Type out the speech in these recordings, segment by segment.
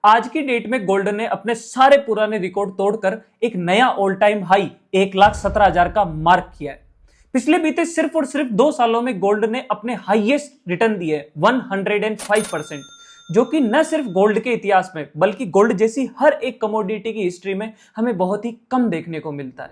आज की डेट में गोल्ड ने अपने सारे पुराने रिकॉर्ड तोड़कर एक नया ऑल टाइम हाई 1,17,000 का मार्क किया है। पिछले बीते सिर्फ और सिर्फ 2 सालों में गोल्ड ने अपने हाईएस्ट रिटर्न दिए 105%, जो कि न सिर्फ गोल्ड के इतिहास में बल्कि गोल्ड जैसी हर एक कमोडिटी की हिस्ट्री में हमें बहुत ही कम देखने को मिलता है।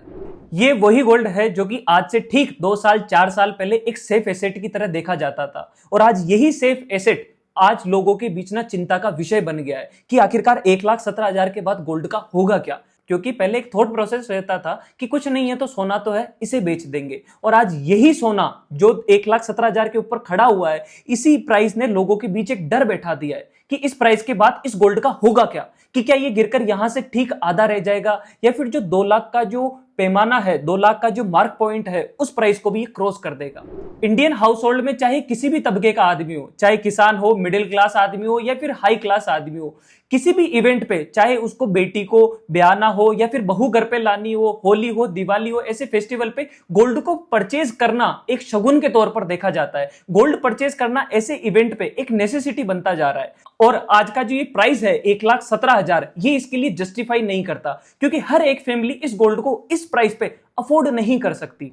ये वही गोल्ड है जो कि आज से ठीक 2 साल 4 साल पहले एक सेफ एसेट की तरह देखा जाता था, और आज यही सेफ एसेट आज लोगों के बीच ना चिंता का विषय बन गया है कि आखिरकार 1,17,000 के बाद गोल्ड का होगा क्या। क्योंकि पहले एक थॉट प्रोसेस रहता था कि कुछ नहीं है तो सोना तो है, इसे बेच देंगे, और आज यही सोना जो 1,17,000 के ऊपर खड़ा हुआ है, इसी प्राइस ने लोगों के बीच एक डर बैठा दिया है कि इस प्राइस के बाद इस गोल्ड का होगा क्या, कि क्या ये गिरकर यहां से ठीक आधा रह जाएगा, या फिर जो 2 लाख का जो पैमाना है, 2 लाख का जो मार्क पॉइंट है, उस प्राइस को भी क्रॉस कर देगा। इंडियन हाउस होल्ड में चाहे किसी भी तबके का आदमी हो, चाहे किसान हो, मिडिल क्लास आदमी हो या फिर हाई क्लास आदमी हो, किसी भी इवेंट पे, चाहे उसको बेटी को ब्याहना हो या फिर बहू घर पे लानी हो, होली हो, दिवाली हो, ऐसे फेस्टिवल पे गोल्ड को परचेज करना एक शगुन के तौर पर देखा जाता है। गोल्ड परचेज करना ऐसे इवेंट पे एक नेसेसिटी बनता जा रहा है, और आज का जो ये प्राइस है 1,17,000, ये इसके लिए जस्टिफाई नहीं करता, क्योंकि हर एक फैमिली इस गोल्ड को इस प्राइस पे अफोर्ड नहीं कर सकती।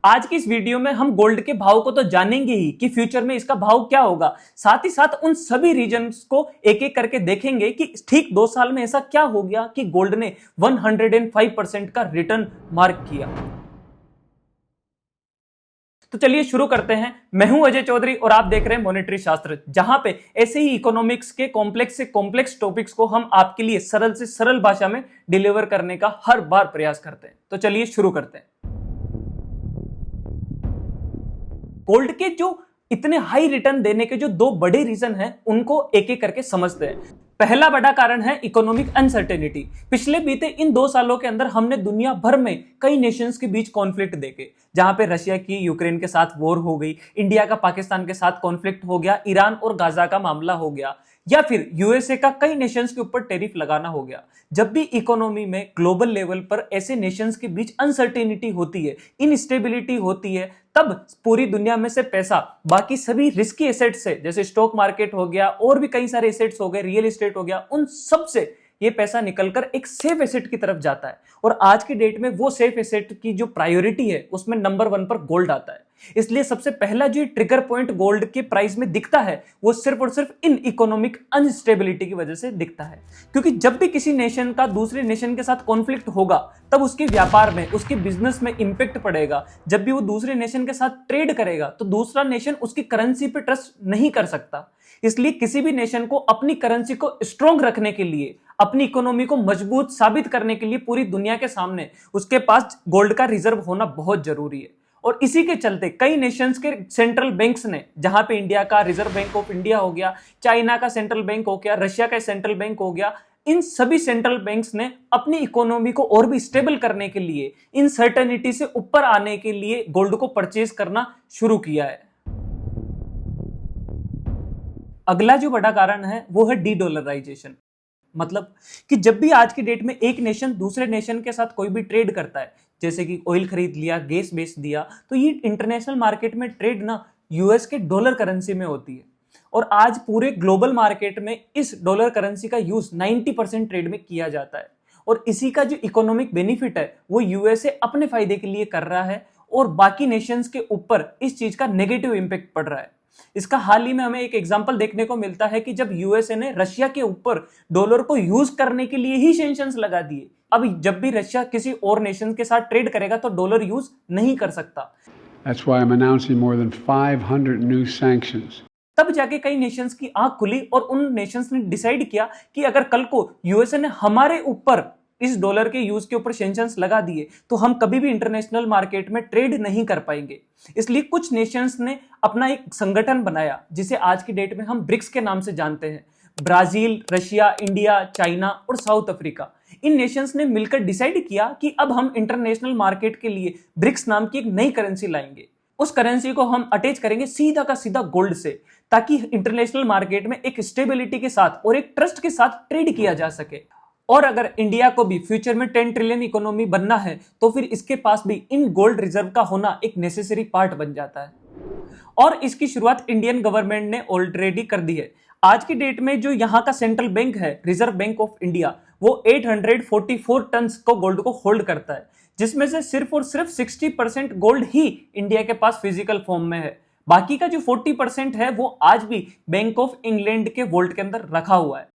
आज की इस वीडियो में हम गोल्ड के भाव को तो जानेंगे ही कि फ्यूचर में इसका भाव क्या होगा, साथ ही साथ उन सभी रीजन्स को एक एक करके देखेंगे कि ठीक 2 साल में ऐसा क्या हो गया कि गोल्ड ने 105% का रिटर्न मार्क किया। तो चलिए शुरू करते हैं। मैं हूं अजय चौधरी और आप देख रहे हैं मॉनेटरी शास्त्र, जहां पे ऐसे ही इकोनॉमिक्स के कॉम्प्लेक्स से कॉम्प्लेक्स टॉपिक्स को हम आपके लिए सरल से सरल भाषा में डिलीवर करने का हर बार प्रयास करते हैं। तो चलिए शुरू करते हैं। गोल्ड के जो इतने हाई रिटर्न देने के जो 2 बड़े रीजन हैं, उनको एक एक करके समझते हैं। पहला बड़ा कारण है इकोनॉमिक अनसर्टेनिटी। पिछले बीते इन 2 सालों के अंदर हमने दुनिया भर में कई नेशंस के बीच कॉन्फ्लिक्ट देखे, जहां पे रशिया की यूक्रेन के साथ वॉर हो गई, इंडिया का पाकिस्तान के साथ कॉन्फ्लिक्ट हो गया, ईरान और गाजा का मामला हो गया, या फिर यूएसए का कई नेशंस के ऊपर टैरिफ लगाना हो गया। जब भी इकोनॉमी में ग्लोबल लेवल पर ऐसे नेशंस के बीच अनसर्टेनिटी होती है, इनस्टेबिलिटी होती है, तब पूरी दुनिया में से पैसा बाकी सभी रिस्की एसेट्स से, जैसे स्टॉक मार्केट हो गया और भी कई सारे एसेट्स हो गए, रियल एस्टेट हो गया, उन सब से ये पैसा निकलकर एक सेफ एसेट की तरफ जाता है। और आज की डेट में वो सेफ एसेट की जो प्रायोरिटी है, उसमें नंबर 1 पर गोल्ड आता है। इसलिए सबसे पहला जो ट्रिगर पॉइंट गोल्ड के प्राइस में दिखता है, वो सिर्फ और सिर्फ इन इकोनॉमिक अनस्टेबिलिटी की वजह से दिखता है। क्योंकि जब भी किसी नेशन का दूसरे नेशन के साथ कॉन्फ्लिक्ट होगा, तब उसके व्यापार में, उसके बिजनेस में इंपैक्ट पड़ेगा। जब भी वो दूसरे नेशन के साथ ट्रेड करेगा, तो दूसरा नेशन उसकी करेंसी पे ट्रस्ट नहीं कर सकता। इसलिए किसी भी नेशन को अपनी करेंसी को स्ट्रॉन्ग रखने के लिए, अपनी इकोनॉमी को मजबूत साबित करने के लिए पूरी दुनिया के सामने उसके पास गोल्ड का रिजर्व होना बहुत जरूरी है। और इसी के चलते कई नेशंस के सेंट्रल बैंक्स ने, जहां पे इंडिया का रिजर्व बैंक ऑफ इंडिया हो गया, चाइना का सेंट्रल बैंक हो गया, रशिया का सेंट्रल बैंक हो गया, इन सभी सेंट्रल बैंक्स ने अपनी इकोनॉमी को और भी स्टेबल करने के लिए, इनसर्टेनिटी से ऊपर आने के लिए गोल्ड को परचेज करना शुरू किया है। अगला जो बड़ा कारण है वो है डी डॉलराइजेशन। मतलब कि जब भी आज की डेट में एक नेशन दूसरे नेशन के साथ कोई भी ट्रेड करता है, जैसे कि ऑयल खरीद लिया, गैस बेच दिया, तो ये इंटरनेशनल मार्केट में ट्रेड ना यूएस के डॉलर करेंसी में होती है। और आज पूरे ग्लोबल मार्केट में इस डॉलर करेंसी का यूज 90% ट्रेड में किया जाता है। और इसी का जो इकोनॉमिक बेनिफिट है, वो यूएसए अपने फायदे के लिए कर रहा है, और बाकी नेशंस के ऊपर इस चीज का नेगेटिव इंपैक्ट पड़ रहा है। इसका हाल ही में हमें एक एग्जांपल देखने को मिलता है कि जब यूएसए ने रशिया के ऊपर डॉलर को यूज करने के लिए ही सैंक्शंस लगा दिए। अब जब भी रशिया किसी और नेशन के साथ ट्रेड करेगा तो डॉलर यूज नहीं कर सकता। That's why I'm announcing more than 500 new sanctions. तब जाके कई नेशंस की आंख खुली और उन नेशंस ने डिसाइड किया कि अगर कल को यूएसए ने हमारे ऊपर इस डॉलर के यूज के ऊपर सैंक्शंस लगा दिए, तो हम कभी भी इंटरनेशनल मार्केट में ट्रेड नहीं कर पाएंगे। इसलिए कुछ नेशंस ने अपना एक संगठन बनाया, जिसे आज की डेट में हम ब्रिक्स के नाम से जानते हैं। ब्राजील, रशिया, इंडिया, चाइना और साउथ अफ्रीका, इन नेशंस ने मिलकर डिसाइड किया कि अब हम इंटरनेशनल मार्केट के लिए ब्रिक्स नाम की एक नई करेंसी लाएंगे। उस करेंसी को हम अटैच करेंगे सीधा का सीधा गोल्ड से, ताकि इंटरनेशनल मार्केट में एक स्टेबिलिटी के साथ और एक ट्रस्ट के साथ ट्रेड किया जा सके। और अगर इंडिया को भी फ्यूचर में 10 ट्रिलियन इकोनॉमी बनना है, तो फिर इसके पास भी इन गोल्ड रिजर्व का होना एक नेसेसरी पार्ट बन जाता है। और इसकी शुरुआत इंडियन गवर्नमेंट ने ऑलरेडी कर दी है। आज की डेट में जो यहाँ का सेंट्रल बैंक है, रिजर्व बैंक ऑफ इंडिया, वो 844 टन को गोल्ड को होल्ड करता है, जिसमें से सिर्फ और सिर्फ 60% गोल्ड ही इंडिया के पास फिजिकल फॉर्म में है। बाकी का जो 40% है वो आज भी बैंक ऑफ इंग्लैंड के वॉल्ट के अंदर रखा हुआ है।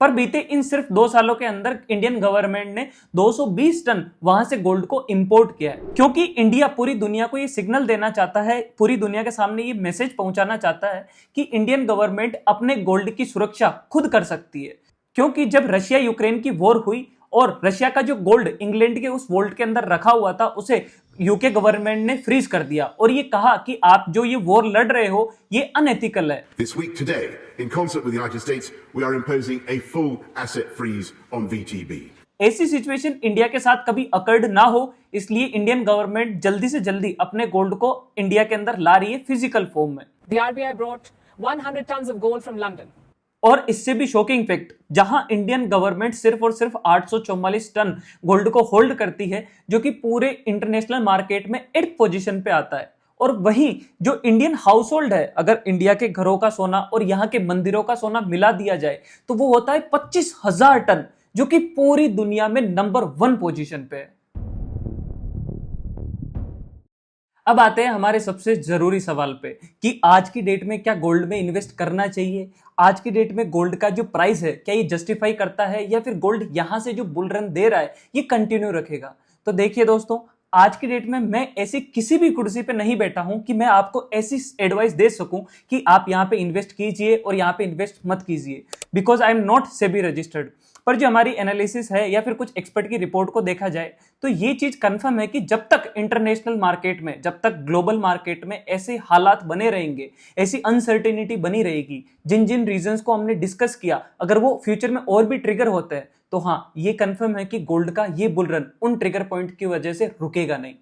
पर बीते इन सिर्फ 2 सालों के अंदर इंडियन गवर्नमेंट ने 220 टन वहां से गोल्ड को इंपोर्ट किया है, क्योंकि इंडिया पूरी दुनिया को ये सिग्नल देना चाहता है, पूरी दुनिया के सामने ये मैसेज पहुंचाना चाहता है कि इंडियन गवर्नमेंट अपने गोल्ड की सुरक्षा खुद कर सकती है। क्योंकि जब रशिया यूक्रेन की वॉर हुई और रशिया का जो गोल्ड इंग्लैंड के उस वॉल्ट के अंदर रखा हुआ था उसे यूके गवर्नमेंट ने फ्रीज कर दिया और ये कहा कि आप जो ये वॉर लड़ रहे हो ये अनएथिकल है। This week today, in concert with the United States, we are imposing a full asset freeze on VTB. ऐसी सिचुएशन इंडिया के साथ कभी अकर्ड ना हो, इसलिए इंडियन गवर्नमेंट जल्दी से जल्दी अपने गोल्ड को इंडिया के अंदर ला रही है फिजिकल फॉर्म में। The RBI brought 100 tons of gold from London. और इससे भी शॉकिंग फैक्ट, जहां इंडियन गवर्नमेंट सिर्फ और सिर्फ 844 टन गोल्ड को होल्ड करती है, जो कि पूरे इंटरनेशनल मार्केट में 8th पोजीशन पे आता है, और वहीं जो इंडियन हाउस होल्ड है, अगर इंडिया के घरों का सोना और यहाँ के मंदिरों का सोना मिला दिया जाए तो वो होता है 25,000 टन, जो कि पूरी दुनिया में नंबर 1 पोजीशन पे है। अब आते हैं हमारे सबसे जरूरी सवाल पे कि आज की डेट में क्या गोल्ड में इन्वेस्ट करना चाहिए। आज की डेट में गोल्ड का जो प्राइस है क्या ये जस्टिफाई करता है, या फिर गोल्ड यहां से जो बुल रन दे रहा है ये कंटिन्यू रखेगा। तो देखिए दोस्तों, आज की डेट में मैं ऐसी किसी भी कुर्सी पे नहीं बैठा हूं कि मैं आपको ऐसी एडवाइस दे सकूं कि आप यहां पे इन्वेस्ट कीजिए और यहां पे इन्वेस्ट मत कीजिए, because I am not SEBI registered. पर जो हमारी एनालिसिस है या फिर कुछ एक्सपर्ट की रिपोर्ट को देखा जाए तो ये चीज कंफर्म है कि जब तक इंटरनेशनल मार्केट में, जब तक ग्लोबल मार्केट में ऐसे हालात बने रहेंगे, ऐसी अनसर्टेनिटी बनी रहेगी, जिन जिन रीजंस को हमने डिस्कस किया, अगर वो फ्यूचर में और भी ट्रिगर होते हैं तो हाँ, ये कंफर्म है कि गोल्ड का ये बुल रन उन ट्रिगर पॉइंट की वजह से रुकेगा नहीं।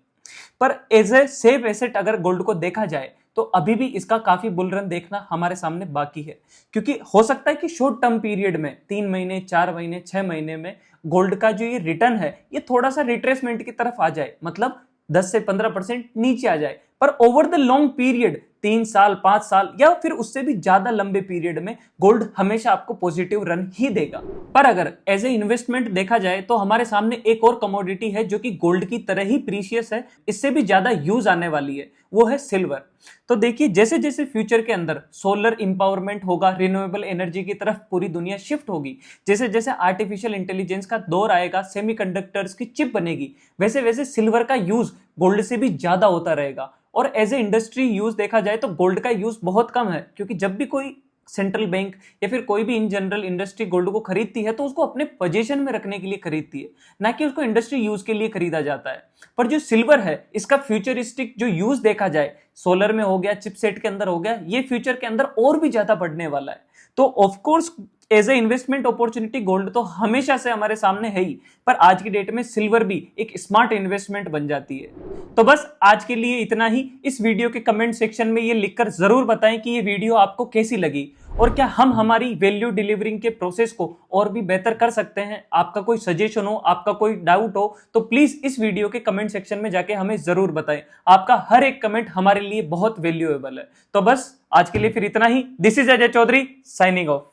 पर एज ए सेफ एसेट अगर गोल्ड को देखा जाए तो अभी भी इसका काफी बुल रन देखना हमारे सामने बाकी है, क्योंकि हो सकता है कि शॉर्ट टर्म पीरियड में 3 महीने, 4 महीने, 6 महीने में गोल्ड का जो ये रिटर्न है ये थोड़ा सा रिट्रेसमेंट की तरफ आ जाए, मतलब 10 से 15% नीचे आ जाए। पर ओवर द लॉन्ग पीरियड, 3 साल, 5 साल या फिर उससे भी ज्यादा लंबे पीरियड में गोल्ड हमेशा आपको पॉजिटिव रन ही देगा। पर अगर एज ए इन्वेस्टमेंट देखा जाए तो हमारे सामने एक और कमोडिटी है जो कि गोल्ड की तरह ही प्रीशियस है, इससे भी ज्यादा यूज आने वाली है, वो है सिल्वर। तो देखिए, जैसे जैसे फ्यूचर के अंदर सोलर इंपावरमेंट होगा, रिन्यूएबल एनर्जी की तरफ पूरी दुनिया शिफ्ट होगी, जैसे जैसे आर्टिफिशियल इंटेलिजेंस का दौर आएगा, सेमीकंडक्टर्स की चिप बनेगी, वैसे वैसे सिल्वर का यूज गोल्ड से भी ज्यादा होता रहेगा। और एज ए इंडस्ट्री यूज देखा जाए तो गोल्ड का यूज बहुत कम है, क्योंकि जब भी कोई सेंट्रल बैंक या फिर कोई भी इन जनरल इंडस्ट्री गोल्ड को खरीदती है तो उसको अपने पोजीशन में रखने के लिए खरीदती है, ना कि उसको इंडस्ट्री यूज के लिए खरीदा जाता है। पर जो सिल्वर है, इसका फ्यूचरिस्टिक जो यूज देखा जाए, सोलर में हो गया, चिपसेट के अंदर हो गया, ये फ्यूचर के अंदर और भी ज्यादा बढ़ने वाला है। तो of course as a investment opportunity gold तो हमेशा से हमारे सामने है ही, पर आज की डेट में सिल्वर भी एक स्मार्ट इन्वेस्टमेंट बन जाती है। तो बस आज के लिए इतना ही। इस वीडियो के कमेंट सेक्शन में ये लिखकर जरूर बताएं कि ये वीडियो आपको कैसी लगी और क्या हम हमारी वैल्यू डिलीवरिंग के प्रोसेस को और भी बेहतर कर सकते हैं। आपका कोई सजेशन हो, आपका कोई डाउट हो तो प्लीज इस वीडियो के कमेंट सेक्शन में जाके हमें जरूर बताएं। आपका हर एक कमेंट हमारे लिए बहुत वैल्यूएबल है। तो बस आज के लिए फिर इतना ही। This is Ajay Chaudhary signing of.